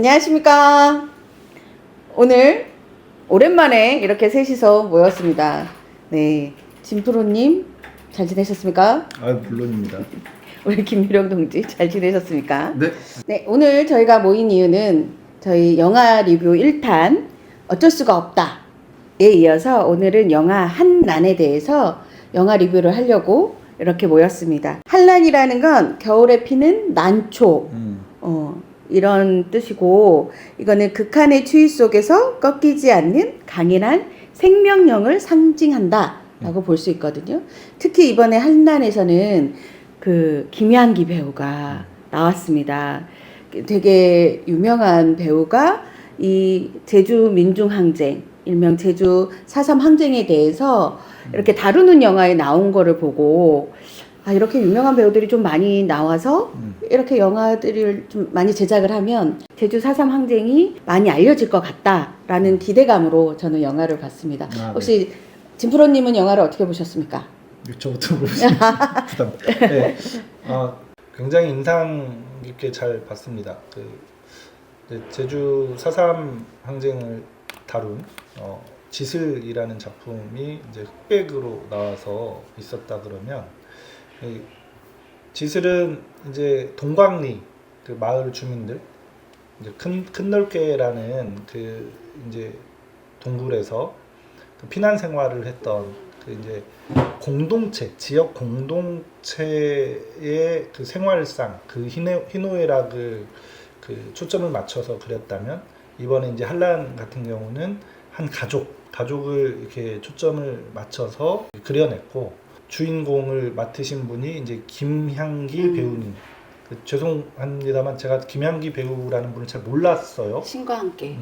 안녕하십니까. 오늘 오랜만에 이렇게 셋이서 모였습니다. 네, 진프로님 잘 지내셨습니까? 아, 물론입니다. 우리 김미령 동지 잘 지내셨습니까? 네. 네, 오늘 저희가 모인 이유는 저희 영화 리뷰 1탄 어쩔 수가 없다에 이어서 오늘은 영화 한란에 대해서 영화 리뷰를 하려고 이렇게 모였습니다. 한란이라는 건 겨울에 피는 난초, 이런 뜻이고, 이거는 극한의 추위 속에서 꺾이지 않는 강인한 생명력을 상징한다 라고 볼 수 있거든요. 특히 이번에 한란에서는 그 김양기 배우가 나왔습니다. 되게 유명한 배우가 이 제주 민중항쟁, 일명 제주 4.3 항쟁에 대해서 이렇게 다루는 영화에 나온 거를 보고, 아, 이렇게 유명한 배우들이 좀 많이 나와서 이렇게 영화들을 좀 많이 제작을 하면 제주 4.3 항쟁이 많이 알려질 것 같다라는 기대감으로 저는 영화를 봤습니다. 아, 혹시 진프로님은 영화를 어떻게 보셨습니까? 저부터 보겠습니다. 부담. 네. 굉장히 인상 깊게 잘 봤습니다. 제주 4.3 항쟁을 다룬 지슬이라는 작품이 이제 흑백으로 나와서 있었다 그러면, 지슬은 이제 동광리 그 마을 주민들, 이제 큰 넓게라는 그 이제 동굴에서 그 피난 생활을 했던 그 이제 공동체, 지역 공동체의 그 생활상, 그 희노애락을 그 초점을 맞춰서 그렸다면, 이번에 이제 한란 같은 경우는 한 가족을 이렇게 초점을 맞춰서 그려냈고, 주인공을 맡으신 분이 이제 김향기 배우님. 죄송합니다만 제가 김향기 배우라는 분을 잘 몰랐어요. 신과 함께.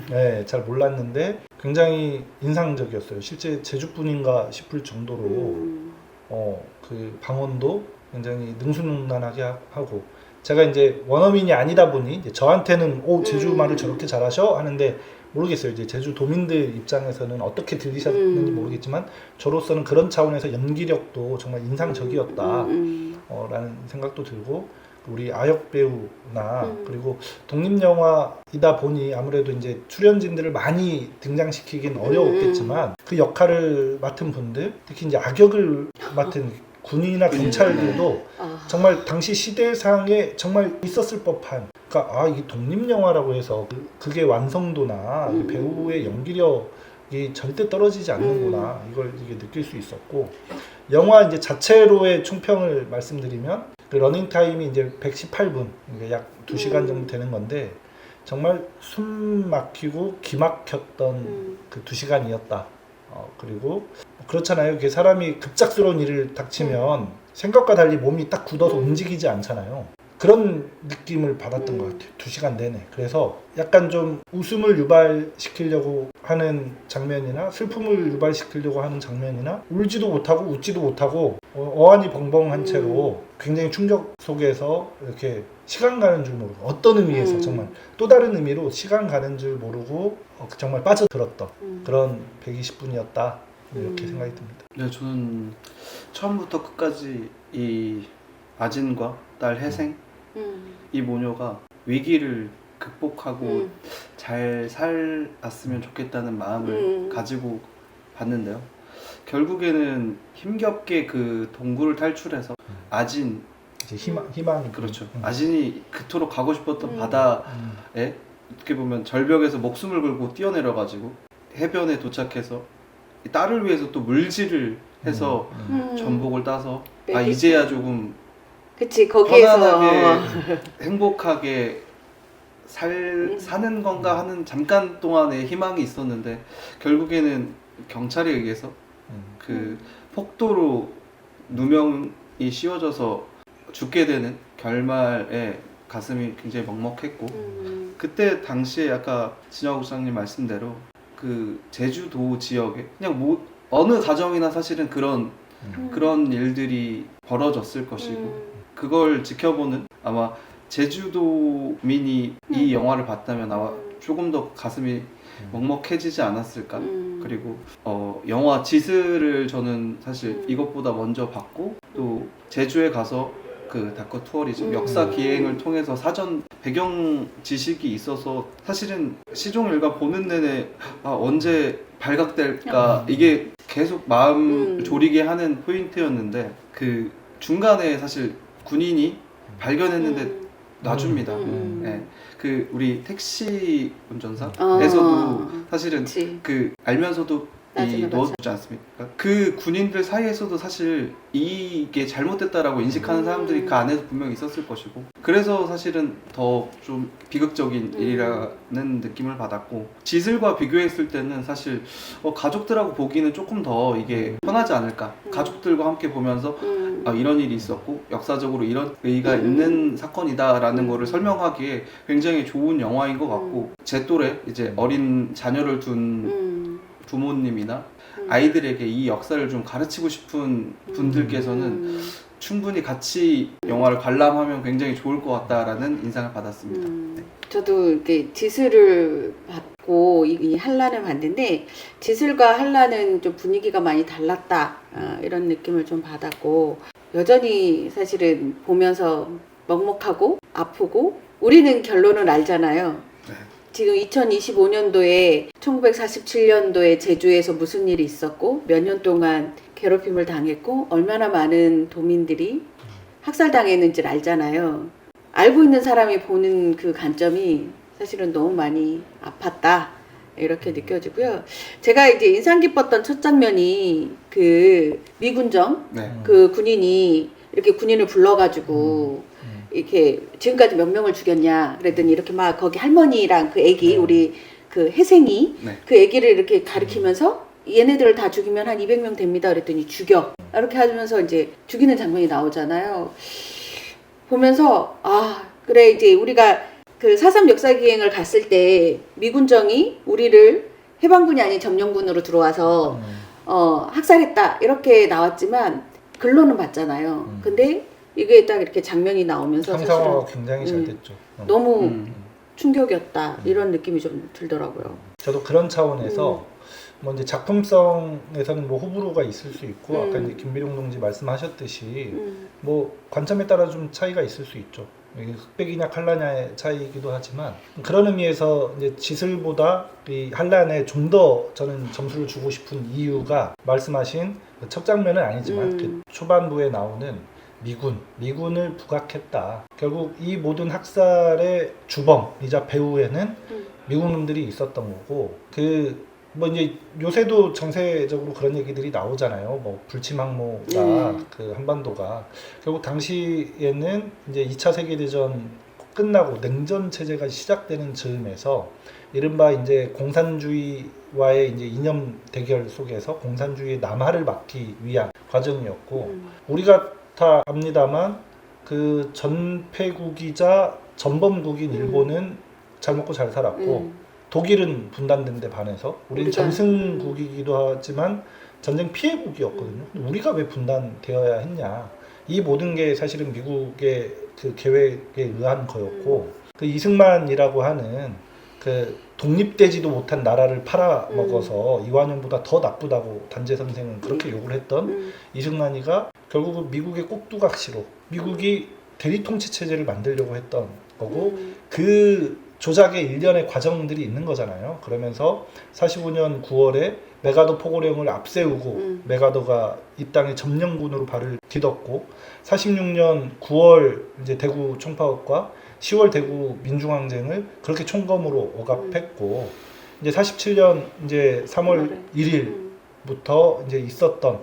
네, 잘 몰랐는데 굉장히 인상적이었어요. 실제 제주 분인가 싶을 정도로 그 방언도 굉장히 능수능란하게 하고, 제가 이제 원어민이 아니다 보니 이제 저한테는 제주 말을 저렇게 잘하셔 하는데, 모르겠어요. 이제 제주 도민들 입장에서는 어떻게 들리셨는지 모르겠지만, 저로서는 그런 차원에서 연기력도 정말 인상적이었다 라는 생각도 들고, 우리 아역 배우나 그리고 독립영화이다 보니 아무래도 이제 출연진들을 많이 등장시키긴 어려웠겠지만, 그 역할을 맡은 분들, 특히 이제 악역을 맡은 군인이나 경찰들도 정말 당시 시대상에 정말 있었을 법한, 그러니까 이 독립영화라고 해서 그게 완성도나 그 배우의 연기력이 절대 떨어지지 않는구나, 이걸 이게 느낄 수 있었고, 영화 이제 자체로의 총평을 말씀드리면, 그 러닝 타임이 이제 118분, 그러니까 약 2시간 정도 되는 건데, 정말 숨 막히고 기막혔던 그 2시간이었다. 그리고 그렇잖아요. 이게 사람이 급작스러운 일을 닥치면 생각과 달리 몸이 딱 굳어서 움직이지 않잖아요. 그런 느낌을 받았던 것 같아요. 2시간 내내. 그래서 약간 좀 웃음을 유발시키려고 하는 장면이나 슬픔을 유발시키려고 하는 장면이나, 울지도 못하고 웃지도 못하고 어안이 벙벙한 채로 굉장히 충격 속에서 이렇게 시간 가는 줄 모르고, 어떤 의미에서 정말 또 다른 의미로 시간 가는 줄 모르고 정말 빠져들었던 그런 120분이었다, 이렇게 생각이 듭니다. 네, 저는 처음부터 끝까지 이 아진과 딸 혜생, 이 모녀가 위기를 극복하고 잘 살았으면 좋겠다는 마음을 가지고 봤는데요. 결국에는 힘겹게 그 동굴을 탈출해서 아진, 이제 희망이 그렇죠. 아진이 그토록 가고 싶었던 바다에 어떻게 보면 절벽에서 목숨을 걸고 뛰어내려가지고 해변에 도착해서 딸을 위해서 또 물질을 해서 전복을 따서 이제야 조금 그치, 거기에서 편안하게 행복하게 사는 건가 하는 잠깐 동안의 희망이 있었는데, 결국에는 경찰에 의해서 그 폭도로 누명이 씌워져서 죽게 되는 결말에 가슴이 굉장히 먹먹했고, 그때 당시에 아까 진혁 국장님 말씀대로 그 제주도 지역에 그냥 어느 가정이나 사실은 그런 일들이 벌어졌을 것이고, 그걸 지켜보는 아마 제주도민이 이 영화를 봤다면 아마 조금 더 가슴이 먹먹해지지 않았을까. 그리고 영화 지스를 저는 사실 이것보다 먼저 봤고, 또 제주에 가서 그 다커 투어리즘 역사 기행을 통해서 사전 배경 지식이 있어서 사실은 시종일관 보는 내내 언제 발각될까 이게 계속 마음 졸이게 하는 포인트였는데 그 중간에 사실 군인이 발견했는데 놔줍니다. 네. 그 우리 택시 운전사에서도 사실은 그치. 그 알면서도 이 넣어주지 않습니까? 그 군인들 사이에서도 사실 이게 잘못됐다라고 인식하는 사람들이 그 안에서 분명히 있었을 것이고 그래서 사실은 더 좀 비극적인 일이라는 느낌을 받았고 지슬과 비교했을 때는 사실 가족들하고 보기는 조금 더 이게 편하지 않을까 가족들과 함께 보면서 이런 일이 있었고 역사적으로 이런 의의가 있는 사건이다라는 거를 설명하기에 굉장히 좋은 영화인 것 같고 제 또래 이제 어린 자녀를 둔 부모님이나 아이들에게 이 역사를 좀 가르치고 싶은 분들께서는 충분히 같이 영화를 관람하면 굉장히 좋을 것 같다라는 인상을 받았습니다. 네. 저도 이렇게 지슬을 받고 이 한란을 봤는데 지슬과 한란은 좀 분위기가 많이 달랐다 이런 느낌을 좀 받았고 여전히 사실은 보면서 먹먹하고 아프고 우리는 결론을 알잖아요. 네. 지금 2025년도에 1947년도에 제주에서 무슨 일이 있었고 몇 년 동안 괴롭힘을 당했고 얼마나 많은 도민들이 학살당했는지를 알잖아요. 알고 있는 사람이 보는 그 관점이 사실은 너무 많이 아팠다 이렇게 느껴지고요. 제가 이제 인상 깊었던 첫 장면이 그 미군정 네. 그 군인이 이렇게 군인을 불러가지고 이렇게 지금까지 몇 명을 죽였냐 그랬더니 이렇게 막 거기 할머니랑 그 애기 우리 그 혜생이 네. 그 애기를 이렇게 가리키면서 얘네들을 다 죽이면 한 200명 됩니다 그랬더니 죽여 이렇게 하면서 이제 죽이는 장면이 나오잖아요. 보면서 그래 이제 우리가 그 4.3 역사기행을 갔을 때 미군정이 우리를 해방군이 아닌 점령군으로 들어와서 학살했다 이렇게 나왔지만 근로는 받잖아요. 근데 이게 딱 이렇게 장면이 나오면서 형상화가 굉장히 잘 됐죠. 너무 충격이었다 이런 느낌이 좀 들더라고요. 저도 그런 차원에서 뭐 이제 작품성에서는 뭐 호불호가 있을 수 있고 아까 이제 김비룡 동지 말씀하셨듯이 뭐 관점에 따라 좀 차이가 있을 수 있죠. 이게 흑백이냐 칼라냐의 차이이기도 하지만 그런 의미에서 이제 지슬보다 이 한란에 좀 더 저는 점수를 주고 싶은 이유가 말씀하신 첫 장면은 아니지만 그 초반부에 나오는 미군을 부각했다. 결국 이 모든 학살의 주범이자 배후에는 미군놈들이 있었던 거고 뭐 이제 요새도 정세적으로 그런 얘기들이 나오잖아요. 뭐 불침항모가 그 한반도가 결국 당시에는 이제 2차 세계대전 끝나고 냉전 체제가 시작되는 즈음에서 이른바 이제 공산주의와의 이제 이념 대결 속에서 공산주의의 남하를 막기 위한 과정이었고 우리가 다 압니다만 그 전패국이자 전범국인 일본은 잘 먹고 잘 살았고 독일은 분단된 데 반해서 우리는 전승국이기도 하지만 전쟁 피해국이었거든요. 우리가 왜 분단되어야 했냐. 이 모든 게 사실은 미국의 그 계획에 의한 거였고 그 이승만이라고 하는 그 독립되지도 못한 나라를 팔아먹어서 이완용보다 더 나쁘다고 단재 선생은 그렇게 욕을 했던 이승만이가 결국은 미국의 꼭두각시로 미국이 대리통치체제를 만들려고 했던 거고 그 조작의 일련의 과정들이 있는 거잖아요. 그러면서 45년 9월에 메가도 포고령을 앞세우고 메가도가 이 땅의 점령군으로 발을 디뎠고 46년 9월 이제 대구 총파업과 10월 대구 민중항쟁을 그렇게 총검으로 억압했고 이제 47년 이제 3월 1일부터 이제 있었던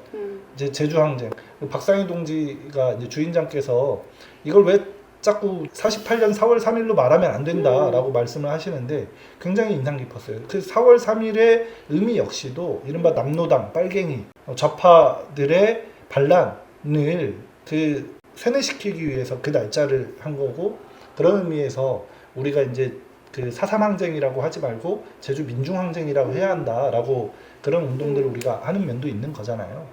이제 제주항쟁 박상희 동지가 이제 주인장께서 이걸 왜 자꾸 48년 4월 3일로 말하면 안 된다라고 말씀을 하시는데 굉장히 인상 깊었어요. 그 4월 3일의 의미 역시도 이른바 남노당, 빨갱이, 좌파들의 반란을 그 세뇌시키기 위해서 그 날짜를 한 거고 그런 의미에서 우리가 이제 그 4.3 항쟁이라고 하지 말고 제주 민중항쟁이라고 해야 한다라고 그런 운동들을 우리가 하는 면도 있는 거잖아요.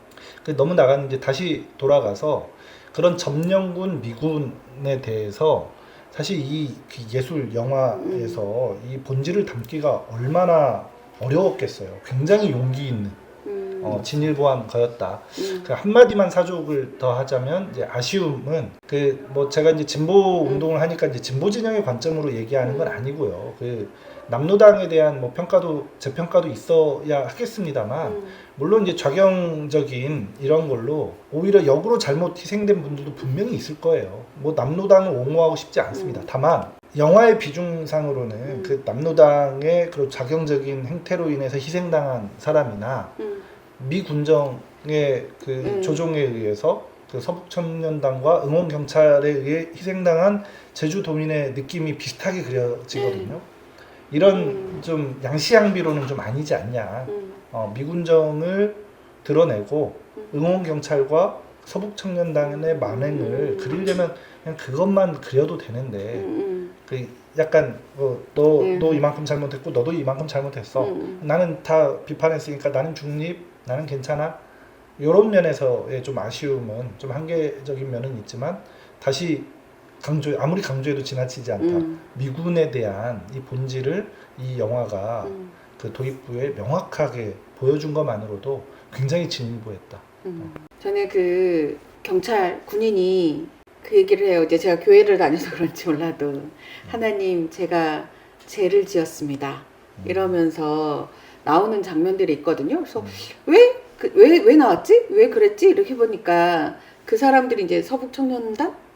너무 나갔는데 다시 돌아가서 그런 점령군 미군에 대해서 사실 이 예술 영화에서 이 본질을 담기가 얼마나 어려웠겠어요. 굉장히 용기 있는 진일보한 거였다. 그 한마디만 사족을 더 하자면 이제 아쉬움은 그 뭐 제가 이제 진보 운동을 하니까 이제 진보 진영의 관점으로 얘기하는 건 아니고요. 그 남로당에 대한 뭐 평가도 재평가도 있어야 하겠습니다만 물론 이제 좌경적인 이런 걸로 오히려 역으로 잘못 희생된 분들도 분명히 있을 거예요. 뭐 남로당을 옹호하고 싶지 않습니다. 다만 영화의 비중상으로는 그 남로당의 그런 좌경적인 행태로 인해서 희생당한 사람이나 미군정의 그 조종에 의해서 그 서북청년단과 응원경찰에 의해 희생당한 제주도민의 느낌이 비슷하게 그려지거든요. 이런 좀 양시양비로는 좀 아니지 않냐. 미군정을 드러내고 응원경찰과 서북청년단의 만행을 그리려면 그냥 그것만 그려도 되는데 그 약간 너 이만큼 잘못했고 너도 이만큼 잘못했어. 나는 다 비판했으니까 나는 중립, 나는 괜찮아. 이런 면에서의 좀 아쉬움은 좀 한계적인 면은 있지만 다시 아무리 강조해도 지나치지 않다. 미군에 대한 이 본질을 이 영화가 그 도입부에 명확하게 보여준 것만으로도 굉장히 진일보했다. 저는 그 경찰 군인이 그 얘기를 해요. 이제 제가 교회를 다녀서 그런지 몰라도 하나님 제가 죄를 지었습니다. 이러면서 나오는 장면들이 있거든요. 그래서 왜 나왔지? 왜 그랬지? 이렇게 보니까 그 사람들이 이제 서북청년단?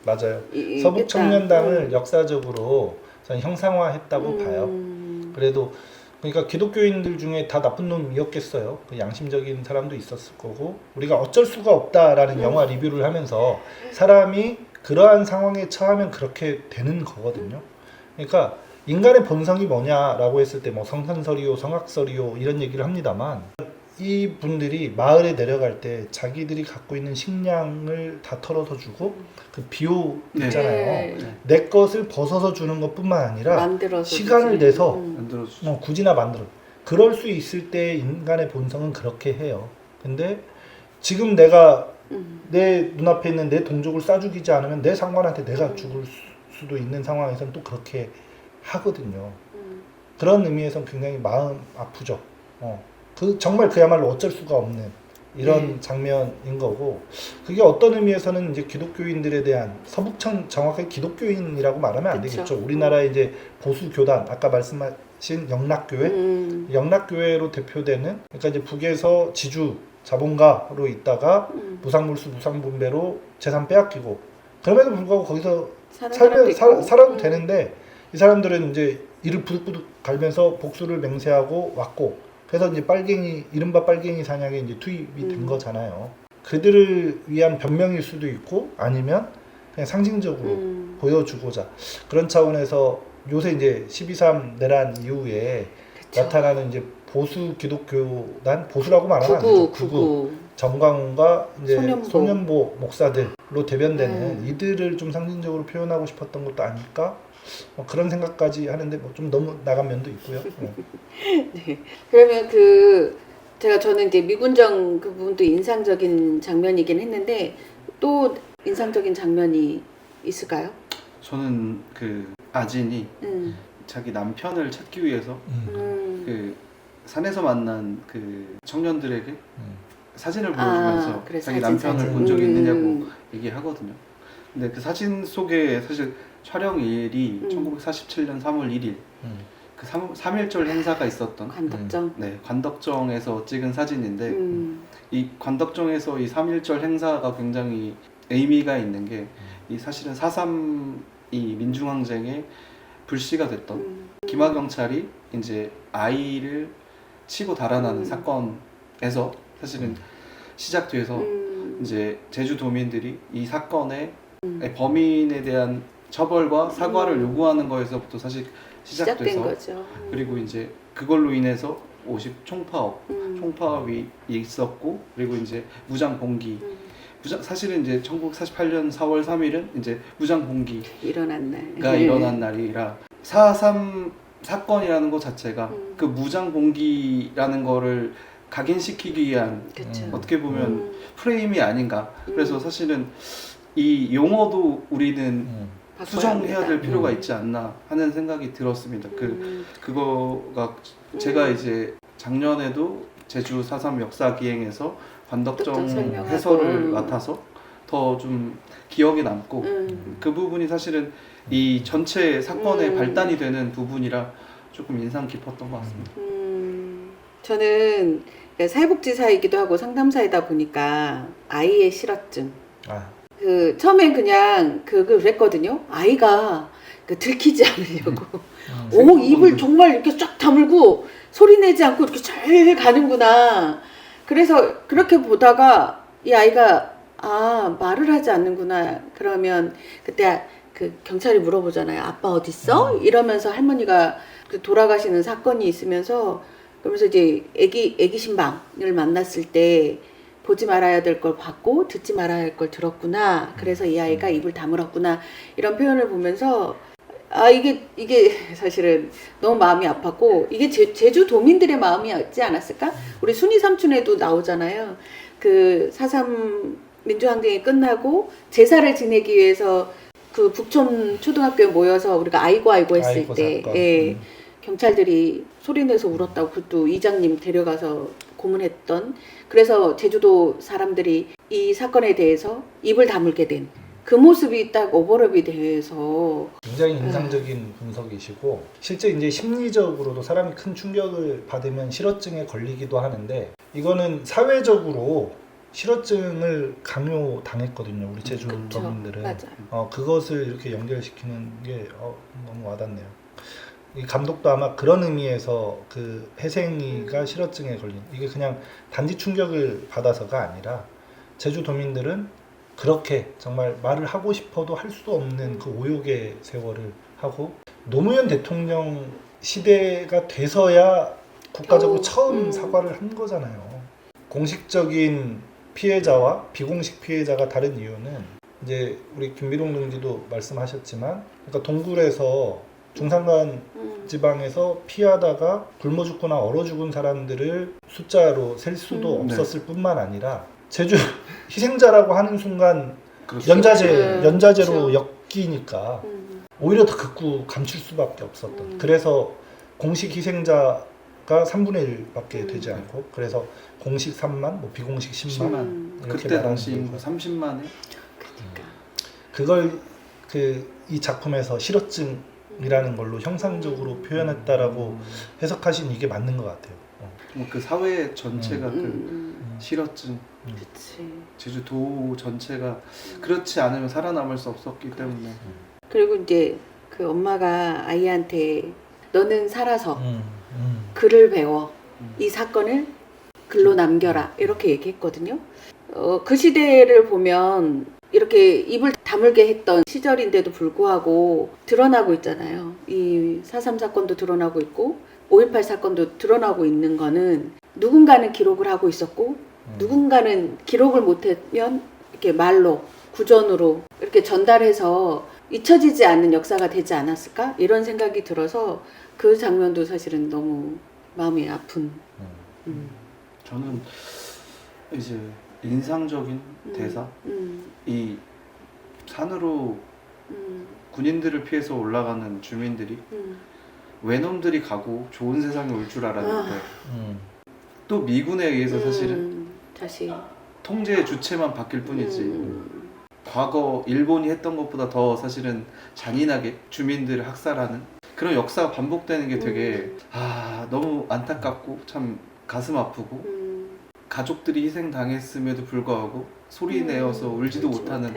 맞아요. 서북청년단을 역사적으로 저는 형상화했다고 봐요. 그래도 그러니까 기독교인들 중에 다 나쁜 놈이었겠어요. 그 양심적인 사람도 있었을 거고 우리가 어쩔 수가 없다라는 영화 리뷰를 하면서 사람이 그러한 상황에 처하면 그렇게 되는 거거든요. 그러니까 인간의 본성이 뭐냐라고 했을 때 뭐 성선설이요, 성악설이요 이런 얘기를 합니다만 이 분들이 마을에 내려갈 때 자기들이 갖고 있는 식량을 다 털어서 주고 그 비호 있잖아요. 내 것을 벗어서 주는 것뿐만 아니라 시간을 내서 굳이나 만들어. 그럴 수 있을 때 인간의 본성은 그렇게 해요. 근데 지금 내가 내 눈앞에 있는 내 동족을 싸 죽이지 않으면 내 상관한테 내가 죽을 수도 있는 상황에서는 또 그렇게 하거든요. 그런 의미에서는 굉장히 마음 아프죠. 정말 그야말로 어쩔 수가 없는 이런 장면인 거고 그게 어떤 의미에서는 이제 기독교인들에 대한 정확하게 기독교인이라고 말하면 안 되겠죠. 우리나라의 이제 보수 교단 아까 말씀하신 영락교회 영락교회로 대표되는 그러니까 이제 북에서 지주 자본가로 있다가 무상물수 무상분배로 재산 빼앗기고 그럼에도 불구하고 거기서 살아도 되는데 이 사람들은 이제 이를 부득부득 갈면서 복수를 맹세하고 왔고 그래서 이제 이른바 빨갱이 사냥에 이제 투입이 된 거잖아요. 그들을 위한 변명일 수도 있고 아니면 그냥 상징적으로 보여주고자 그런 차원에서 요새 이제 12.3 내란 이후에 나타나는 이제 보수 기독교단 보수라고 말하면 안 되죠. 구구 정광훈과 이제 소년보 목사들로 대변되는 이들을 좀 상징적으로 표현하고 싶었던 것도 아닐까? 그런 생각까지 하는데 뭐 좀 너무 나간 면도 있고요. 네. 그러면 저는 이제 미군정 그 부분도 인상적인 장면이긴 했는데 또 인상적인 장면이 있을까요? 저는 그 아진이 자기 남편을 찾기 위해서 그 산에서 만난 그 청년들에게 사진을 보여주면서 자기 남편을 본 적이 있느냐고 얘기하거든요. 근데 그 사진 속에 사실 촬영일이 1947년 3월 1일 그 3.1절 행사가 있었던 관덕정. 관덕정에서 찍은 사진인데 이 관덕정에서 이 3.1절 행사가 굉장히 의미가 있는 게 이 사실은 4.3 이 민중항쟁의 불씨가 됐던 김하경찰이 이제 아이를 치고 달아나는 사건에서 사실은 시작돼서 이제 제주도민들이 이 사건의 범인에 대한 처벌과 사과를 요구하는 거에서부터 사실 시작된 거죠. 그리고 이제 그걸로 인해서 50 총파업이 있었고 그리고 이제 무장 봉기 사실은 이제 1948년 4월 3일은 이제 무장 봉기가 일어난 날이라 4.3 사건이라는 것 자체가 그 무장 봉기라는 거를 각인시키기 위한 어떻게 보면 프레임이 아닌가. 그래서 사실은 이 용어도 우리는 수정해야 될 필요가 있지 않나 하는 생각이 들었습니다. 그거가 제가 이제 작년에도 제주 4.3 역사기행에서 반덕정 반덕정 설명하고. 해설을 맡아서 더 좀 기억에 남고 그 부분이 사실은 이 전체 사건의 발단이 되는 부분이라 조금 인상 깊었던 것 같습니다. 저는 사회복지사이기도 하고 상담사이다 보니까 아이의 실어증. 아, 처음엔 그냥 그랬거든요. 아이가 들키지 않으려고. 오, 입을 정말 이렇게 쫙 다물고 소리 내지 않고 이렇게 잘 가는구나. 그래서 그렇게 보다가 이 아이가 말을 하지 않는구나. 그러면 그때 경찰이 물어보잖아요. 아빠 어딨어? 이러면서 할머니가 돌아가시는 사건이 있으면서 그러면서 이제 애기 신방을 만났을 때 보지 말아야 될 걸 봤고 듣지 말아야 할 걸 들었구나. 그래서 이 아이가 입을 다물었구나. 이런 표현을 보면서 이게 사실은 너무 마음이 아팠고 이게 제주 도민들의 마음이었지 않았을까? 우리 순이 삼촌에도 나오잖아요. 4.3 민주항쟁이 끝나고 제사를 지내기 위해서 북촌 초등학교에 모여서 우리가 아이고 했을 아이고 때 사건. 경찰들이 소리내서 울었다고 그것도 이장님 데려가서 고문했던 그래서 제주도 사람들이 이 사건에 대해서 입을 다물게 된 그 모습이 딱 오버랩이 돼서 굉장히 인상적인 분석이시고 실제 이제 심리적으로도 사람이 큰 충격을 받으면 실어증에 걸리기도 하는데 이거는 사회적으로 실어증을 강요당했거든요. 우리 제주 그쵸, 도민들은. 맞아요. 그것을 이렇게 연결시키는 게 너무 와닿네요. 이 감독도 아마 그런 의미에서 그 혜생이가 실어증에 걸린 이게 그냥 단지 충격을 받아서가 아니라 제주 도민들은 그렇게 정말 말을 하고 싶어도 할 수 없는 그 오욕의 세월을 하고 노무현 대통령 시대가 돼서야 국가적으로 처음 사과를 한 거잖아요. 공식적인 피해자와 비공식 피해자가 다른 이유는 이제 우리 김미롱 동지도 말씀하셨지만 그러니까 동굴에서 중산간 지방에서 피하다가 굶어 죽거나 얼어 죽은 사람들을 숫자로 셀 수도 없었을 뿐만 아니라 제주 희생자라고 하는 순간 그렇죠. 연자제로 엮이니까 오히려 더 극구 감출 수밖에 없었던. 그래서 공식 희생자가 3분의 1밖에 되지 않고 그래서 공식 3만, 뭐 비공식 10만 이렇게 그때 말하는 당시 거죠. 인구 30만에 그걸 이 작품에서 실어증이라는 걸로 형상적으로 표현했다라고 해석하신 이게 맞는 것 같아요. 그 사회 전체가 실어증, 그치. 제주도 전체가 그렇지 않으면 살아남을 수 없었기 때문에 그리고 이제 그 엄마가 아이한테 너는 살아서 글을 배워 이 사건을 글로 남겨라 이렇게 얘기했거든요. 그 시대를 보면 이렇게 입을 다물게 했던 시절인데도 불구하고 드러나고 있잖아요. 이 4.3 사건도 드러나고 있고 5.18 사건도 드러나고 있는 거는 누군가는 기록을 하고 있었고 누군가는 기록을 못하면 이렇게 말로 구전으로 이렇게 전달해서 잊혀지지 않는 역사가 되지 않았을까? 이런 생각이 들어서 그 장면도 사실은 너무 마음이 아픈. 저는 이제 인상적인 대사 이 산으로 군인들을 피해서 올라가는 주민들이 외놈들이 가고 좋은 세상이 올 줄 알았는데 또 미군에 의해서 사실은 다시 통제의 주체만 바뀔 뿐이지 과거 일본이 했던 것보다 더 사실은 잔인하게 주민들을 학살하는 그런 역사가 반복되는 게 되게 너무 안타깝고 참 가슴 아프고 가족들이 희생당했음에도 불구하고 소리 내어서 울지도 못하는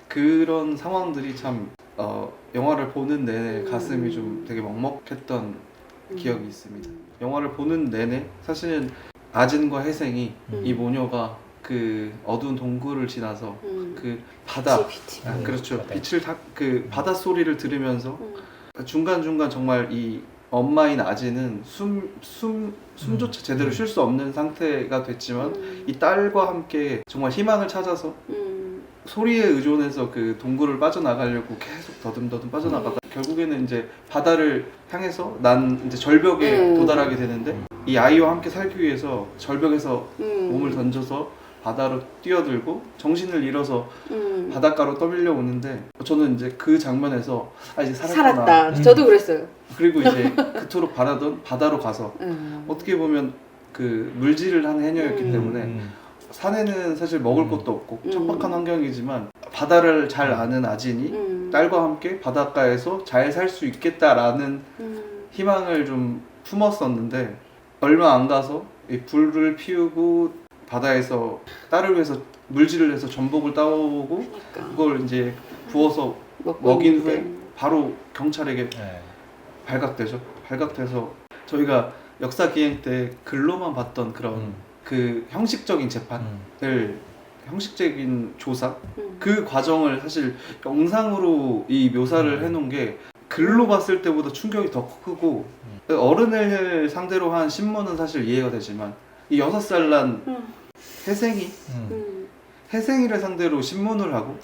그런 상황들이 참 영화를 보는 내내 가슴이 좀 되게 먹먹했던 기억이 있습니다. 영화를 보는 내내 사실은 아진과 혜생이 이 모녀가 그 어두운 동굴을 지나서 그 바다 그렇죠 빛을 그 바다 소리를 들으면서 중간중간 정말 이 엄마인 아진은 숨조차 제대로 쉴 수 없는 상태가 됐지만 이 딸과 함께 정말 희망을 찾아서 소리에 의존해서 그 동굴을 빠져나가려고 계속 더듬더듬 빠져나가다 결국에는 이제 바다를 향해서 난 이제 절벽에 도달하게 되는데 이 아이와 함께 살기 위해서 절벽에서 몸을 던져서 바다로 뛰어들고 정신을 잃어서 바닷가로 떠밀려 오는데 저는 이제 그 장면에서 이제 살았구나. 살았다. 저도 그랬어요. 그리고 이제 그토록 바라던 바다로 가서 어떻게 보면 그 물질을 한 해녀였기 때문에 산에는 사실 먹을 것도 없고 척박한 환경이지만 바다를 잘 아는 아진이 딸과 함께 바닷가에서 잘 살 수 있겠다라는 희망을 좀 품었었는데 얼마 안 가서 이 불을 피우고 바다에서 딸을 위해서 물질을 해서 전복을 따오고 그러니까. 그걸 이제 구워서 먹인 후에 바로 경찰에게 발각되죠. 발각돼서 저희가 역사 기행 때 글로만 봤던 그런 그 형식적인 재판을 형식적인 조사 그 과정을 사실 영상으로 이 묘사를 해놓은 게 글로 봤을 때보다 충격이 더 크고 어른을 상대로 한 신문은 사실 이해가 되지만 이 6살 난 혜생이를 상대로 신문을 하고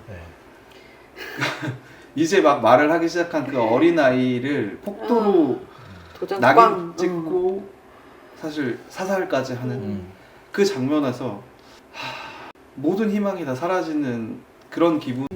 이제 막 말을 하기 시작한 그 어린아이를 폭도로 낙인 찍고 사실 사살까지 하는 그 장면에서 모든 희망이 다 사라지는 그런 기분.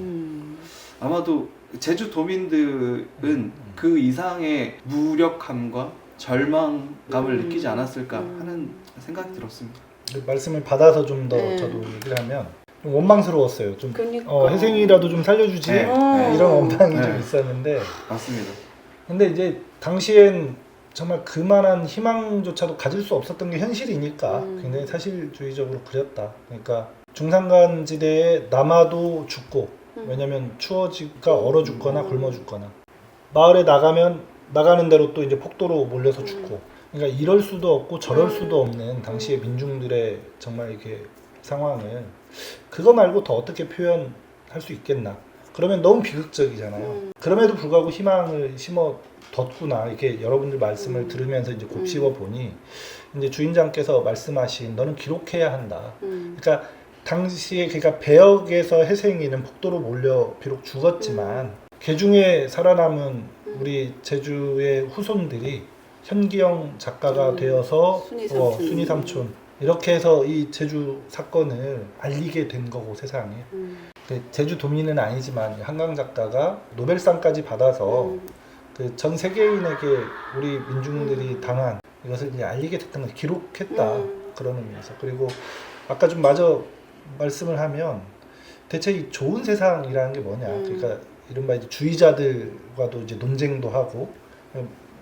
아마도 제주 도민들은 그 이상의 무력감과 절망감을 느끼지 않았을까 하는 생각이 들었습니다. 말씀을 받아서 좀 더 저도 얘기를 하면 좀 원망스러웠어요. 좀 그러니까. 혜생이라도 좀 살려주지 이런 원망이 좀 있었는데 맞습니다. 근데 이제 당시엔 정말 그만한 희망조차도 가질 수 없었던 게 현실이니까 굉장히 사실주의적으로 그렸다. 그러니까 중산간지대에 남아도 죽고 왜냐면 추워지니까 얼어 죽거나 굶어 죽거나 마을에 나가면 나가는 대로 또 이제 폭도로 몰려서 죽고 그러니까 이럴 수도 없고 저럴 수도 없는 당시의 민중들의 정말 이렇게 상황을 그거 말고 더 어떻게 표현할 수 있겠나. 그러면 너무 비극적이잖아요. 그럼에도 불구하고 희망을 심어뒀구나. 이렇게 여러분들 말씀을 들으면서 이제 곱씹어 보니 이제 주인장께서 말씀하신 너는 기록해야 한다. 그러니까 당시에 그러니까 배역에서 혜생이는 폭도로 몰려 비록 죽었지만 개중에 살아남은 우리 제주의 후손들이 현기영 작가가 되어서 순이 삼촌 이렇게 해서 이 제주 사건을 알리게 된 거고 세상에. 제주 도민은 아니지만 한강 작가가 노벨상까지 받아서 그 전 세계인에게 우리 민중들이 당한 이것을 이제 알리게 됐던 걸 기록했다. 그런 의미에서. 그리고 아까 좀 마저 말씀을 하면 대체 이 좋은 세상이라는 게 뭐냐. 그러니까 이른바 이제 주의자들과도 이제 논쟁도 하고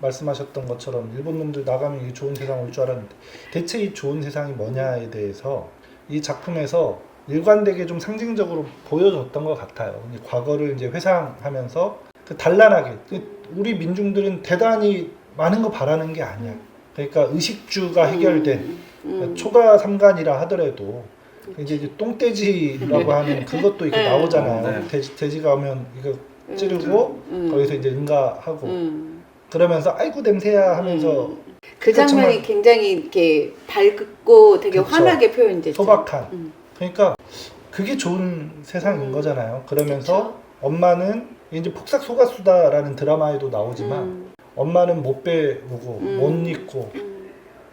말씀하셨던 것처럼 일본 놈들 나가면 이게 좋은 세상 올 줄 알았는데 대체 이 좋은 세상이 뭐냐에 대해서 이 작품에서 일관되게 좀 상징적으로 보여줬던 것 같아요. 과거를 이제 회상하면서 그 단란하게 우리 민중들은 대단히 많은 거 바라는 게 아니야. 그러니까 의식주가 해결된 초가 삼간이라 하더라도 이제 똥돼지라고 하는 그것도 이렇게 나오잖아요. 돼지가 오면 이거 찌르고 거기서 이제 응가하고 그러면서 아이고 냄새야 하면서 그 장면이 굉장히 이렇게 밝고 되게 그쵸. 환하게 표현됐죠. 소박한. 그러니까 그게 좋은 세상인 거잖아요. 그러면서 그쵸. 엄마는 이제 폭삭 속았수다라는 드라마에도 나오지만 엄마는 못 배우고 못 입고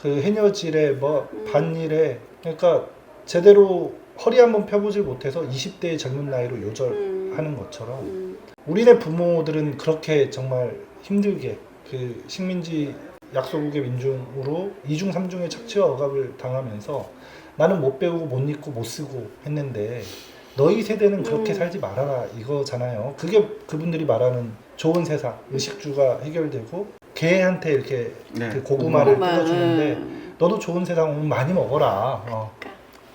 그 해녀질에 뭐 반일에 그러니까 제대로 허리 한번 펴보질 못해서 20대의 젊은 나이로 요절하는 것처럼 우리네 부모들은 그렇게 정말 힘들게 그 식민지 약소국의 민중으로 이중 삼중의 착취와 억압을 당하면서 나는 못 배우고 못 입고 못 쓰고 했는데 너희 세대는 그렇게 살지 말아라 이거잖아요. 그게 그분들이 말하는 좋은 세상, 의식주가 해결되고 개한테 이렇게 그 고구마를 뜯어주는데 너도 좋은 세상 오면 많이 먹어라.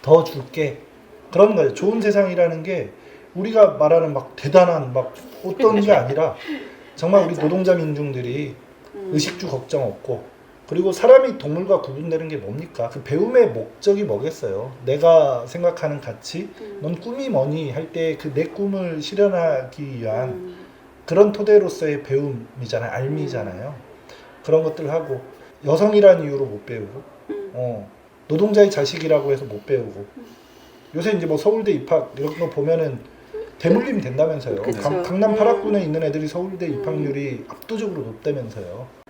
더 줄게. 그런 거예요. 좋은 세상이라는 게 우리가 말하는 막 대단한 막 어떤 게 아니라 정말 우리 노동자 민중들이 의식주 걱정 없고 그리고 사람이 동물과 구분되는 게 뭡니까? 그 배움의 목적이 뭐겠어요? 내가 생각하는 가치, 넌 꿈이 뭐니? 할 때 그 내 꿈을 실현하기 위한 그런 토대로서의 배움이잖아요. 알미잖아요. 그런 것들 하고 여성이라는 이유로 못 배우고 노동자의 자식이라고 해서 못 배우고 요새 이제 뭐 서울대 입학 이런 거 보면은 대물림 된다면서요. 강남 8학군에 있는 애들이 서울대 입학률이 압도적으로 높다면서요.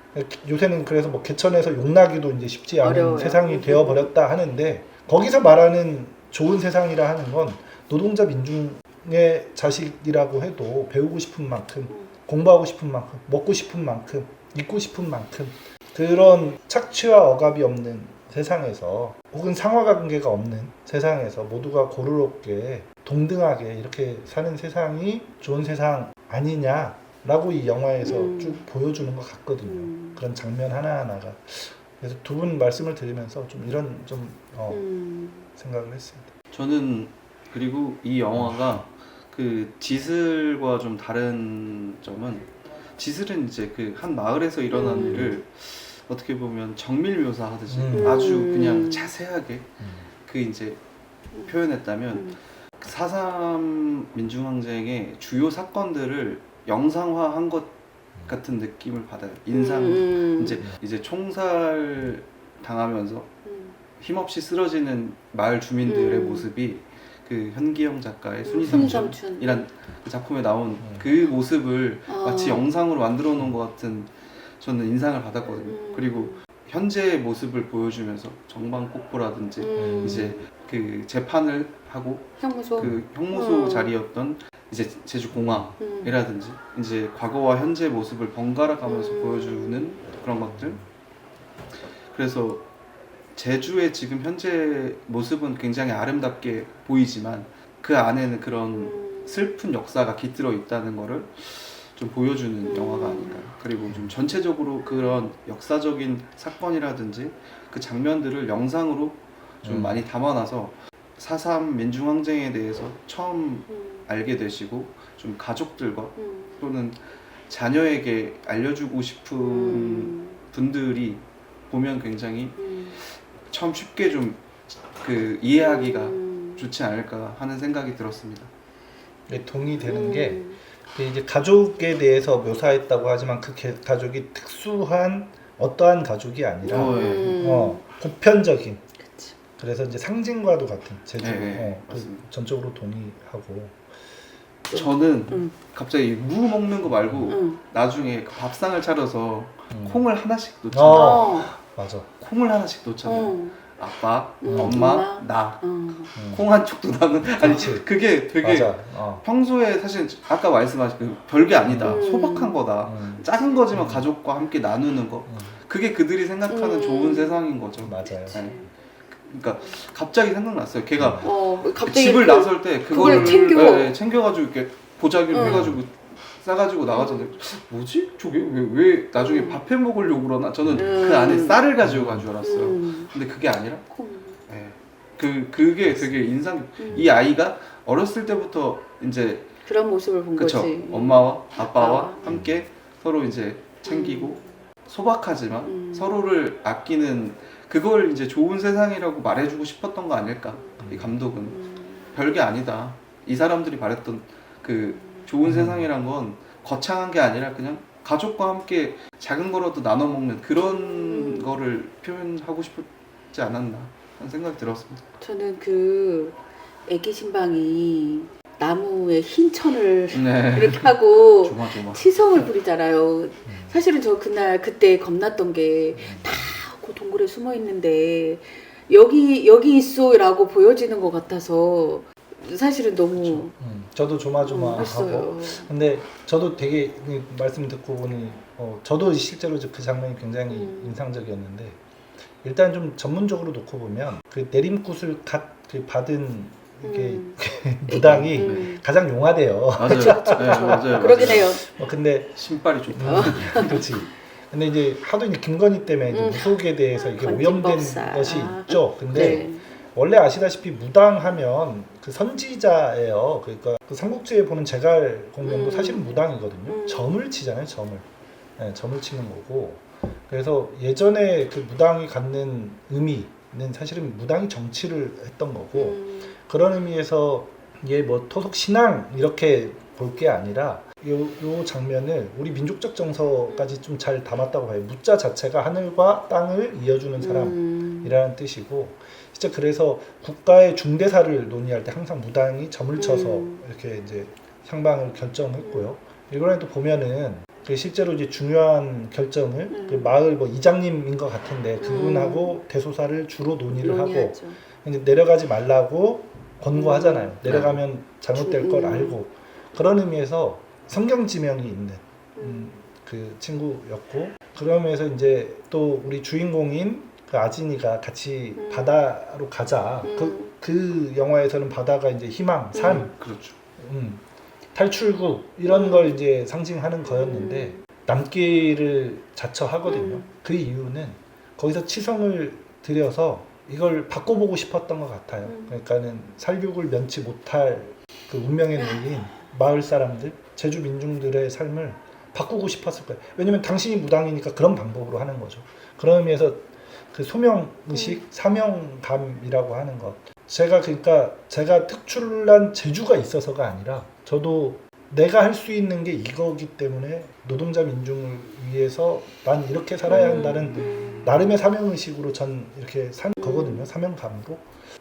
요새는 그래서 뭐 개천에서 용나기도 이제 쉽지 않은 어려워요. 세상이 되어버렸다 하는데 거기서 말하는 좋은 세상이라 하는 건 노동자 민중의 자식이라고 해도 배우고 싶은 만큼 공부하고 싶은 만큼 먹고 싶은 만큼 입고 싶은 만큼 그런 착취와 억압이 없는 세상에서 혹은 상하관계가 없는 세상에서 모두가 고루롭게 동등하게 이렇게 사는 세상이 좋은 세상 아니냐라고 이 영화에서 쭉 보여주는 것 같거든요. 그런 장면 하나하나가. 그래서 두 분 말씀을 들으면서 좀 이런 생각을 했습니다. 저는 그리고 이 영화가 그 지슬과 좀 다른 점은, 지슬은 이제 그 한 마을에서 일어난 일을 어떻게 보면 정밀 묘사하듯이 아주 그냥 자세하게 그 이제 표현했다면, 4.3 민중항쟁의 주요 사건들을 영상화한 것 같은 느낌을 받아요. 인상 이제 총살 당하면서 힘없이 쓰러지는 마을 주민들의 모습이 그 현기영 작가의 순이삼촌이란 그 작품에 나온 그 모습을 마치 영상으로 만들어 놓은 것 같은 저는 인상을 받았거든요. 그리고 현재의 모습을 보여주면서 정방폭포라든지 이제 그 재판을 하고 형무소, 그 형무소 자리였던 이제 제주공항이라든지 이제 과거와 현재의 모습을 번갈아 가면서 보여주는 그런 것들. 그래서 제주의 지금 현재 모습은 굉장히 아름답게 보이지만 그 안에는 그런 슬픈 역사가 깃들어 있다는 거를 좀 보여주는 영화가 아닐까요? 그리고 좀 전체적으로 그런 역사적인 사건이라든지 그 장면들을 영상으로 좀 많이 담아놔서 4.3 민중항쟁에 대해서 처음 알게 되시고 좀 가족들과 또는 자녀에게 알려주고 싶은 분들이 보면 굉장히 처음 쉽게 좀 그 이해하기가 좋지 않을까 하는 생각이 들었습니다. 동의되는 게 이제 가족에 대해서 묘사했다고 하지만 그 가족이 특수한 어떠한 가족이 아니라 보편적인. 그치. 그래서 이제 상징과도 같은 제주. 맞습니다. 전적으로 동의하고. 저는 갑자기 무 먹는 거 말고 나중에 그 밥상을 차려서 콩을 하나씩 놓잖아요. 맞아. 콩을 하나씩 놓잖아요. 아빠, 엄마, 엄마. 나. 콩 한 쪽도 나는 아니 그치. 그게 되게 맞아. 평소에 사실 아까 말씀하신 그 별게 아니다. 소박한 거다. 작은 거지만 가족과 함께 나누는 거. 그게 그들이 생각하는 좋은 세상인 거죠. 맞아요. 네. 그러니까 갑자기 생각났어요. 걔가 갑자기 집을 나설 때 그걸 그걸 챙겨가지고 이렇게 보자기를 해가지고 싸가지고 나가잖아요. 뭐지? 저게 왜 나중에 밥해 먹으려고 그러나? 저는 그 안에 쌀을 가지고 간 줄 알았어요. 근데 그게 아니라 네. 그게 되게 이 아이가 어렸을 때부터 이제 그런 모습을 본 그쵸? 거지. 엄마와 아빠와 함께 서로 이제 챙기고 소박하지만 서로를 아끼는, 그걸 이제 좋은 세상이라고 말해주고 싶었던 거 아닐까? 이 감독은 별게 아니다. 이 사람들이 말했던 그 좋은 세상이란 건 거창한 게 아니라 그냥 가족과 함께 작은 거라도 나눠 먹는 그런 거를 표현하고 싶지 않았나 하는 생각이 들었습니다. 저는 그 애기 신방이 나무에 흰 천을 이렇게 하고 조마조마. 치성을 부리잖아요. 사실은 저 그때 겁났던 게 다 그 동굴에 숨어 있는데 여기 있어라고 보여지는 것 같아서 사실은 너무 저도 조마조마하고. 했어요. 근데 저도 되게 말씀 듣고 보니 저도 실제로 그 장면이 굉장히 인상적이었는데, 일단 좀 전문적으로 놓고 보면 그 내림굿을 받은 이게 무당이 가장 용하대요. 맞아요. 네, 맞아요. 그러긴 해요. 근데 신발이 좋다. 그렇지. 근데 이제 하도 이제 김건희 때문에 이제 무속에 대해서 이게 오염된 건진법사. 것이 있죠. 근데 네. 원래 아시다시피 무당하면 그 선지자예요. 그러니까 그 삼국지에 보는 제갈 공명도 사실은 무당이거든요. 점을 치잖아요. 점을. 네, 점을 치는 거고. 그래서 예전에 그 무당이 갖는 의미는 사실은 무당이 정치를 했던 거고, 그런 의미에서 얘 뭐 토속 신앙 이렇게 볼 게 아니라 요 장면을 우리 민족적 정서까지 좀 잘 담았다고 봐요. 무자 자체가 하늘과 땅을 이어주는 사람이라는 뜻이고, 진짜 그래서 국가의 중대사를 논의할 때 항상 무당이 점을 쳐서 이렇게 이제 향방을 결정했고요. 이번에도 보면은 그 실제로 이제 중요한 결정을 그 마을 뭐 이장님인 것 같은데 그분하고 대소사를 주로 논의를 하고 이제 내려가지 말라고 권고하잖아요. 내려가면 잘못될 걸 알고. 그런 의미에서 성경 지명이 있는 그 친구였고, 그러면서 이제 또 우리 주인공인 그 아진이가 같이 바다로 가자. 그 영화에서는 바다가 이제 희망, 삶, 그렇죠. 탈출구 이런 걸 이제 상징하는 거였는데 남기를 자처하거든요. 그 이유는 거기서 치성을 들여서 이걸 바꿔보고 싶었던 것 같아요. 그러니까는 살육을 면치 못할 그 운명에 놓인 마을 사람들, 제주 민중들의 삶을 바꾸고 싶었을 거예요. 왜냐면 당신이 무당이니까 그런 방법으로 하는 거죠. 그런 의미에서 그 소명의식, 사명감이라고 하는 것. 제가 특출난 재주가 있어서가 아니라 저도 내가 할 수 있는 게 이거기 때문에 노동자 민중을 위해서 난 이렇게 살아야 한다는 나름의 사명의식으로 전 이렇게 산 거거든요. 사명감으로.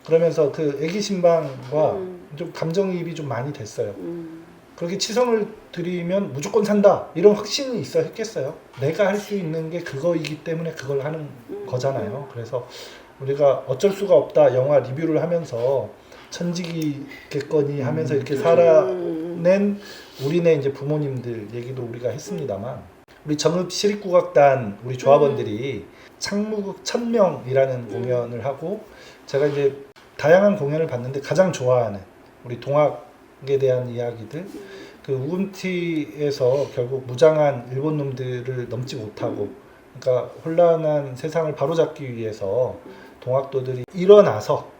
그러면서 그 애기신방과 좀 감정이입이 좀 많이 됐어요. 그렇게 치성을 들이면 무조건 산다 이런 확신이 있어 했겠어요. 내가 할 수 있는 게 그거이기 때문에 그걸 하는 거잖아요. 그래서 우리가 어쩔 수가 없다 영화 리뷰를 하면서 천지기겠거니 하면서 이렇게 살아낸 우리네 이제 부모님들 얘기도 우리가 했습니다만 우리 정읍 시립국악단 우리 조합원들이 창무극 천명이라는 공연을 하고 제가 이제 다양한 공연을 봤는데 가장 좋아하는 우리 동학에 대한 이야기들 그 우금티에서 결국 무장한 일본 놈들을 넘지 못하고 그러니까 혼란한 세상을 바로잡기 위해서 동학도들이 일어나서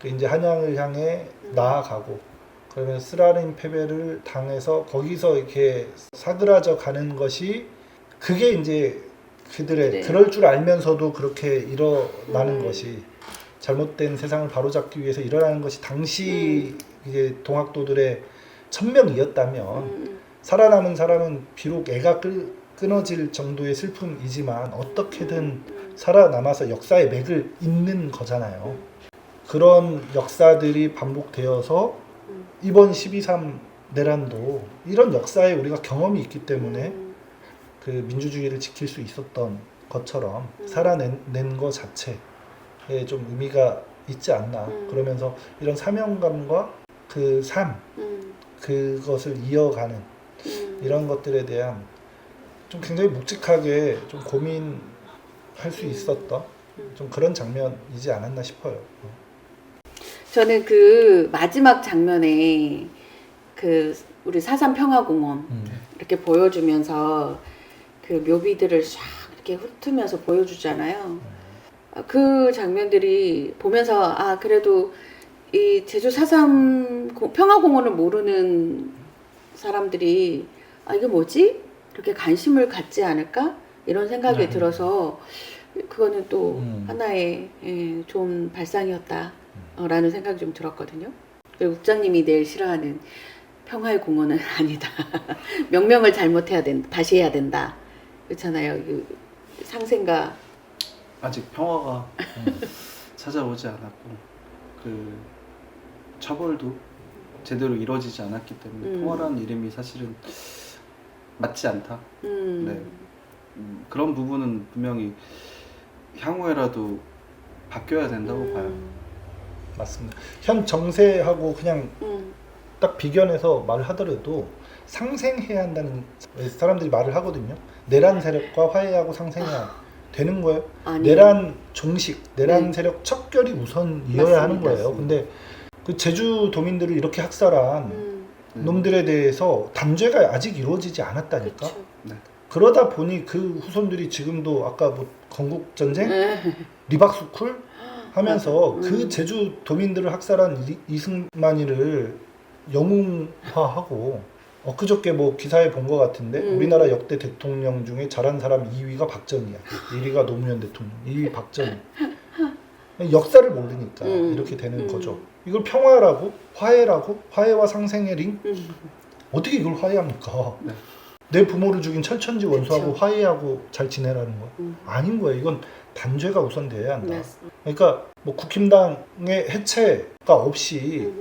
이제 한양을 향해 나아가고 그러면 쓰라린 패배를 당해서 거기서 이렇게 사그라져 가는 것이 그게 이제 그들의 네. 그럴 줄 알면서도 그렇게 일어나는 것이 잘못된 세상을 바로잡기 위해서 일어나는 것이 당시 이제 동학도들의 천명이었다면 살아남은 사람은 비록 애가 끊어질 정도의 슬픔이지만 어떻게든 살아남아서 역사의 맥을 잇는 거잖아요. 그런 역사들이 반복되어서 이번 12.3 내란도 이런 역사에 우리가 경험이 있기 때문에 그 민주주의를 지킬 수 있었던 것처럼 살아낸 것 자체에 좀 의미가 있지 않나. 그러면서 이런 사명감과 그 삶, 그것을 이어가는 이런 것들에 대한 좀 굉장히 묵직하게 좀 고민할 수 있었던 좀 그런 장면이지 않았나 싶어요. 저는 그 마지막 장면에 그 우리 사산 평화공원 이렇게 보여주면서 그 묘비들을 싹 이렇게 훑으면서 보여주잖아요. 그 장면들이 보면서 아 그래도 이 제주 사산 평화공원을 모르는 사람들이 아 이게 뭐지? 그렇게 관심을 갖지 않을까? 이런 생각이 들어서 그거는 또 하나의 좋은 발상이었다라는 생각이 좀 들었거든요. 그리고 국장님이 내일 싫어하는 평화의 공원은 아니다. 명명을 잘못해야 된다. 다시 해야 된다. 그렇잖아요. 상생과 아직 평화가 찾아오지 않았고 그 처벌도 제대로 이루어지지 않았기 때문에 평화라는 이름이 사실은 맞지 않다. 네. 그런 부분은 분명히 향후에라도 바뀌어야 된다고 봐요. 맞습니다. 현 정세하고 그냥 딱 비견해서 말을 하더라도 상생해야 한다는 사람들이 말을 하거든요. 내란 세력과 화해하고 상생해야 되는 거예요. 아니. 내란 종식, 내란 네. 세력 척결이 우선이어야 맞습니다. 하는 거예요. 맞습니다. 근데 그 제주 도민들을 이렇게 학살한 놈들에 대해서 단죄가 아직 이루어지지 않았다니까. 그쵸. 네. 그러다 보니 그 후손들이 지금도 아까 뭐 건국전쟁, 리박스쿨 하면서 그 제주 도민들을 학살한 이승만이를 영웅화하고 엊그저께 뭐 기사에 본 것 같은데 우리나라 역대 대통령 중에 잘한 사람 2위가 박정희야. 1위가 노무현 대통령, 2위 박정희. 역사를 모르니까 이렇게 되는 거죠. 이걸 평화라고? 화해라고? 화해와 상생의 링? 어떻게 이걸 화해합니까? 네. 내 부모를 죽인 철천지 원수하고 그쵸. 화해하고 잘 지내라는 거 아닌 거예요. 이건 단죄가 우선돼야 한다. 맞습니다. 그러니까 뭐 국힘당의 해체가 없이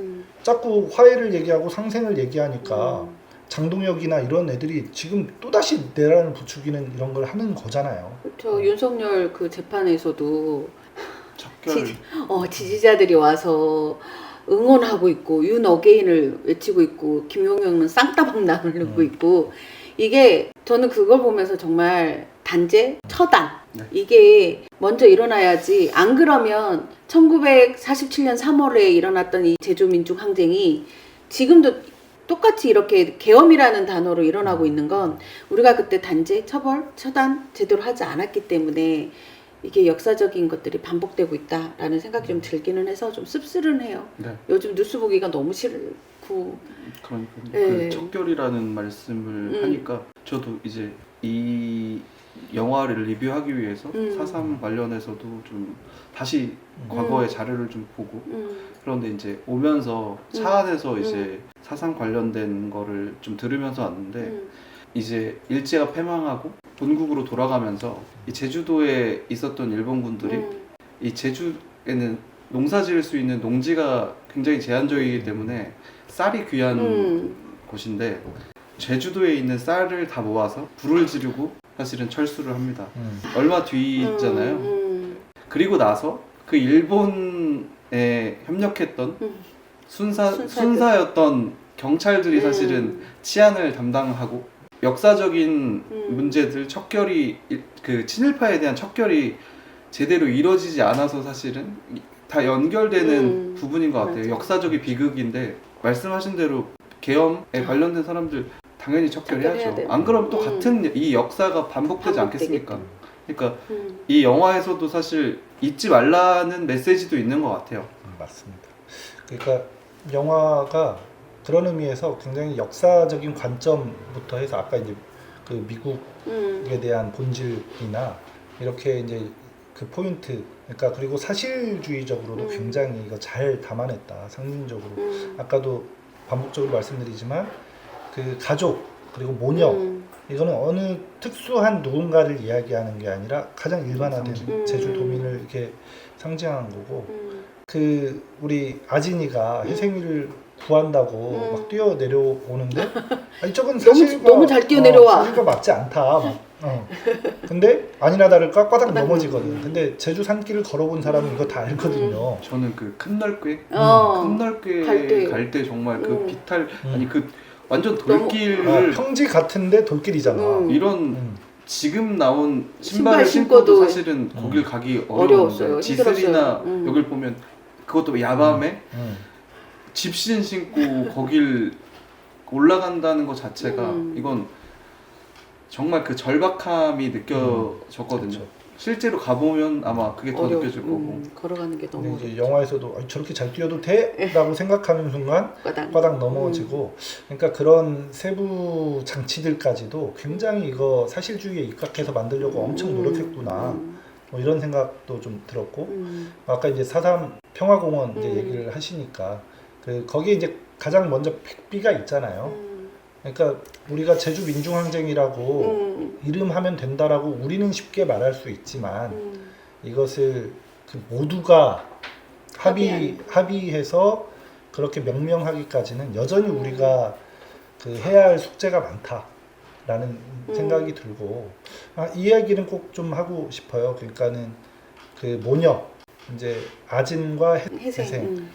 자꾸 화해를 얘기하고 상생을 얘기하니까 장동혁이나 이런 애들이 지금 또다시 내란을 부추기는 이런 걸 하는 거잖아요. 그렇죠. 윤석열 그 재판에서도 척결 지지자들이 와서 응원하고 있고 윤 어게인을 외치고 있고 김용영은 쌍따박남을 넣고 있고 이게 저는 그걸 보면서 정말 단죄, 처단 네. 이게 먼저 일어나야지. 안 그러면 1947년 3월에 일어났던 이 제주민중 항쟁이 지금도 똑같이 이렇게 계엄이라는 단어로 일어나고 있는 건 우리가 그때 단죄, 처벌, 처단 제대로 하지 않았기 때문에 이게 역사적인 것들이 반복되고 있다라는 생각이 좀 들기는 해서 좀 씁쓸해요. 네. 요즘 뉴스 보기가 너무 싫고. 그러니까 네. 그 척결이라는 말씀을 하니까 저도 이제 이 영화를 리뷰하기 위해서 4.3 관련해서도 좀 다시 과거의 자료를 좀 보고 그런데 이제 오면서 차 안에서 이제 4.3 관련된 거를 좀 들으면서 왔는데 이제 일제가 패망하고 본국으로 돌아가면서 이 제주도에 있었던 일본군들이 이 제주에는 농사 지을 수 있는 농지가 굉장히 제한적이기 때문에 쌀이 귀한 곳인데 제주도에 있는 쌀을 다 모아서 불을 지르고 사실은 철수를 합니다. 얼마 뒤잖아요. 그리고 나서 그 일본에 협력했던 순사였던 경찰들이 사실은 치안을 담당하고 역사적인 문제들 척결이 그 친일파에 대한 척결이 제대로 이루어지지 않아서 사실은 다 연결되는 부분인 것 같아요. 맞아. 역사적인 비극인데 말씀하신 대로 계엄에 관련된 사람들 당연히 척결해야죠. 안 그러면 또 같은 이 역사가 반복되지 않겠습니까? 그러니까 이 영화에서도 사실 잊지 말라는 메시지도 있는 것 같아요. 맞습니다. 그러니까 영화가 그런 의미에서 굉장히 역사적인 관점부터 해서 아까 이제 그 미국에 대한 본질이나 이렇게 이제 그 포인트, 그러니까 그리고 사실주의적으로도 굉장히 이거 잘 담아냈다. 상징적으로 아까도 반복적으로 말씀드리지만 그 가족 그리고 모녀 이거는 어느 특수한 누군가를 이야기하는 게 아니라 가장 일반화된 제주도민을 이렇게 상징하는 거고 그 우리 아진이가 혜생이를 구한다고 막 뛰어 내려오는데 이쪽은 사실과 너무 잘 뛰어내려와. 사실과 맞지 않다. 근데 아니나 다를까 까닥 넘어지거든. 근데 제주 산길을 걸어본 사람은 이거 다 알거든요. 저는 그 큰 넓게 갈 때. 갈 때 정말 그 비탈 아니 그 완전 돌길을 평지 같은데 돌길이잖아. 이런 지금 나온 신발을 신고도 신고도 사실은 거길 가기 어려웠어요. 어려운데 지슬이나 힘들었어요. 여길 보면 그것도 야밤에 집신 신고 거길 올라간다는 것 자체가 이건 정말 그 절박함이 느껴졌거든요. 그렇죠. 실제로 가보면 아마 그게 더 느껴질 거고. 걸어가는 게 너무 근데 이제 영화에서도 저렇게 잘 뛰어도 돼? 라고 생각하는 순간 바닥 넘어지고 그러니까 그런 세부 장치들까지도 굉장히 이거 사실주의에 입각해서 만들려고 엄청 노력했구나 뭐 이런 생각도 좀 들었고 아까 이제 4.3 평화공원 이제 얘기를 하시니까 그 거기에 이제 가장 먼저 백비가 있잖아요. 그러니까 우리가 제주 민중항쟁이라고 이름하면 된다라고 우리는 쉽게 말할 수 있지만 이것을 그 모두가 합의해서 그렇게 명명하기까지는 여전히 우리가 그 해야 할 숙제가 많다라는 생각이 들고 이 이야기는 꼭 좀 하고 싶어요. 그러니까는 그 모녀 이제 아진과 혜생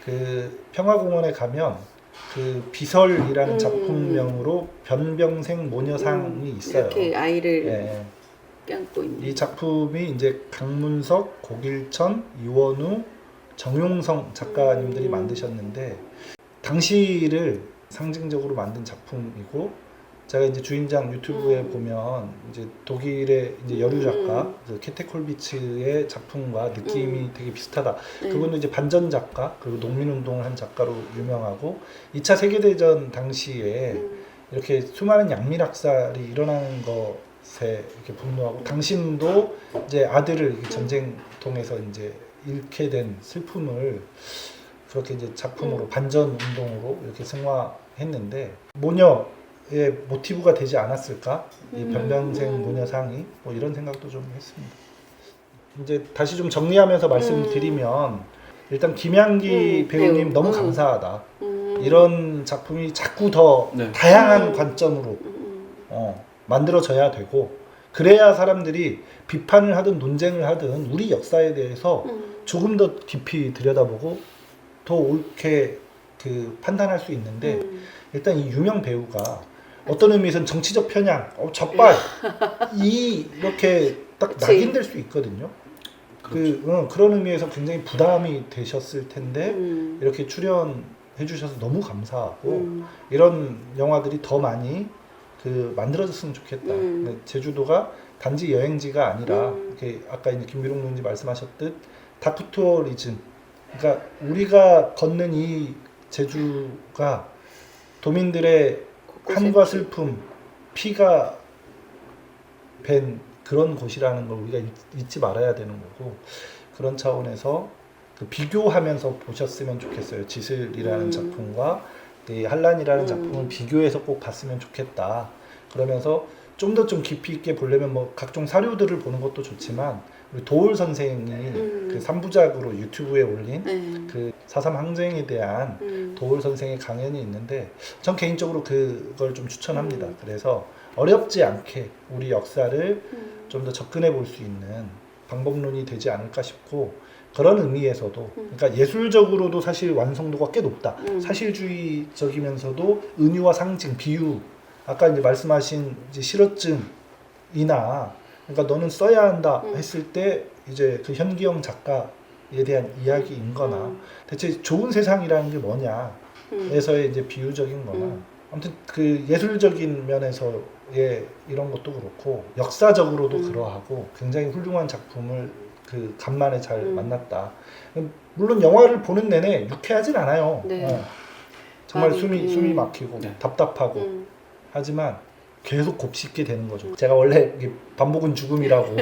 그 평화공원에 가면 그 비설이라는 작품명으로 변병생 모녀상이 있어요. 이렇게 아이를 예. 껴안고 있는. 이 작품이 이제 강문석, 고길천, 이원우, 정용성 작가님들이 만드셨는데 당시를 상징적으로 만든 작품이고 제가 이제 주인장 유튜브에 보면 이제 독일의 이제 여류 작가 그 케테 콜비츠의 작품과 느낌이 되게 비슷하다. 그분도 이제 반전 작가 그리고 농민운동을 한 작가로 유명하고 2차 세계대전 당시에 이렇게 수많은 양밀학살이 일어나는 것에 이렇게 분노하고 당신도 이제 아들을 전쟁통에서 이제 잃게 된 슬픔을 그렇게 이제 작품으로 반전 운동으로 이렇게 승화했는데 모녀의 모티브가 되지 않았을까? 이 변병생 모녀상이 뭐 이런 생각도 좀 했습니다. 이제 다시 좀 정리하면서 말씀드리면 일단 김양기 배우님 너무 감사하다. 이런 작품이 자꾸 더 다양한 관점으로 만들어져야 되고 그래야 사람들이 비판을 하든 논쟁을 하든 우리 역사에 대해서 조금 더 깊이 들여다보고 더 옳게 그 판단할 수 있는데 일단 이 유명 배우가 어떤 의미에서는 정치적 편향, 적발 이렇게 딱 그치. 낙인될 수 있거든요. 그렇죠. 그런 의미에서 굉장히 부담이 되셨을 텐데 음. 이렇게 출연해 주셔서 너무 감사하고 음. 이런 영화들이 더 많이 만들어졌으면 좋겠다. 음. 근데 제주도가 단지 여행지가 아니라 음. 이렇게 아까 이제 김미롱 누님 말씀하셨듯 다크 투어리즘. 그러니까 우리가 걷는 이 제주가 도민들의 곳곳에 한과 슬픔, 피가 밴 그런 곳이라는 걸 우리가 잊지 말아야 되는 거고 그런 차원에서 비교하면서 보셨으면 좋겠어요. 지슬이라는 작품과 이 한란이라는 작품을 비교해서 꼭 봤으면 좋겠다. 그러면서 좀 더 좀 깊이 있게 보려면 뭐 각종 사료들을 보는 것도 좋지만 우리 도올 선생이 그 3부작으로 유튜브에 올린 그 4.3 항쟁에 대한 도올 선생의 강연이 있는데 전 개인적으로 그걸 좀 추천합니다. 그래서 어렵지 않게 우리 역사를 좀 더 접근해 볼 수 있는 방법론이 되지 않을까 싶고 그런 의미에서도 그러니까 예술적으로도 사실 완성도가 꽤 높다. 사실주의적이면서도 은유와 상징, 비유 아까 이제 말씀하신 이제 실어증이나 그러니까 너는 써야 한다 했을 때 이제 그 현기영 작가에 대한 이야기인거나 대체 좋은 세상이라는 게 뭐냐에서의 이제 비유적인 거나 아무튼 그 예술적인 면에서의 이런 것도 그렇고 역사적으로도 그러하고 굉장히 훌륭한 작품을 그 간만에 잘 만났다. 물론 영화를 보는 내내 유쾌하진 않아요. 네. 정말 숨이 막히고 네. 답답하고 하지만 계속 곱씹게 되는 거죠. 제가 원래 이게 반복은 죽음이라고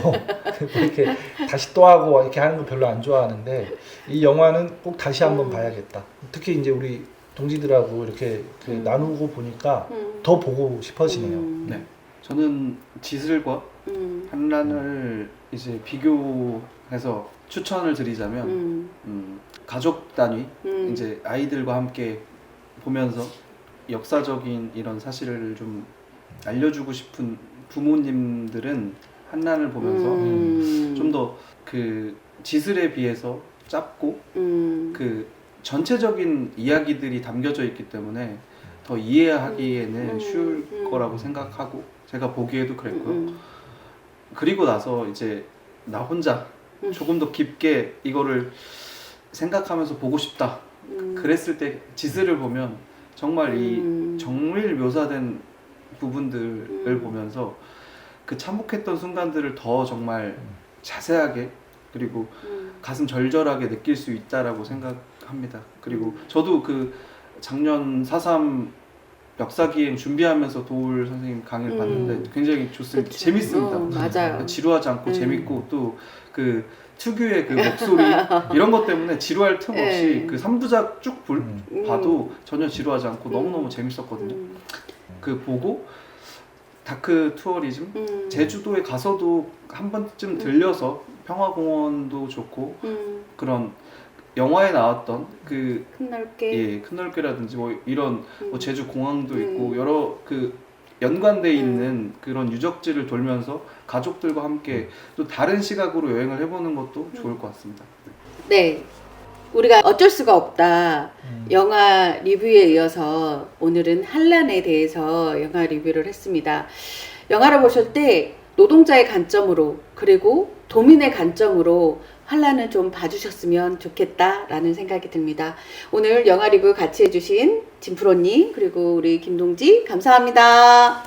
이렇게 다시 또 하고 이렇게 하는 거 별로 안 좋아하는데 이 영화는 꼭 다시 한번 봐야겠다. 특히 이제 우리 동지들하고 이렇게 나누고 보니까 더 보고 싶어지네요. 네. 저는 지슬과 한란을 이제 비교해서 추천을 드리자면 가족 단위 이제 아이들과 함께 보면서 역사적인 이런 사실을 좀 알려주고 싶은 부모님들은 한란을 보면서 좀 더 그 지슬에 비해서 짧고 그 전체적인 이야기들이 담겨져 있기 때문에 더 이해하기에는 쉬울 거라고 생각하고 제가 보기에도 그랬고요. 그리고 나서 이제 나 혼자 조금 더 깊게 이거를 생각하면서 보고 싶다. 그랬을 때 지슬을 보면 정말 이 정밀 묘사된 부분들을 보면서 그 참혹했던 순간들을 더 정말 자세하게 그리고 가슴 절절하게 느낄 수 있다라고 생각합니다. 그리고 저도 그 작년 4.3 역사기행 준비하면서 도울 선생님 강의를 봤는데 굉장히 좋습니다. 그쵸. 재밌습니다. 맞아요. 지루하지 않고 재밌고 또 그 특유의 그 목소리 이런 것 때문에 지루할 틈 없이 그 3부작 쭉 봐도 전혀 지루하지 않고 너무너무 재밌었거든요. 그 보고 다크 투어리즘 제주도에 가서도 한 번쯤 들려서 평화공원도 좋고 그런 영화에 나왔던 그 큰넓게 큰넓게라든지 뭐 이런 뭐 제주 공항도 있고 여러 그 연관돼 있는 그런 유적지를 돌면서 가족들과 함께 또 다른 시각으로 여행을 해보는 것도 좋을 것 같습니다. 네. 우리가 어쩔 수가 없다. 영화 리뷰에 이어서 오늘은 한란에 대해서 영화 리뷰를 했습니다. 영화를 보실 때 노동자의 관점으로 그리고 도민의 관점으로 한란을 좀 봐주셨으면 좋겠다라는 생각이 듭니다. 오늘 영화 리뷰 같이 해주신 진프로님 그리고 우리 김동지 감사합니다.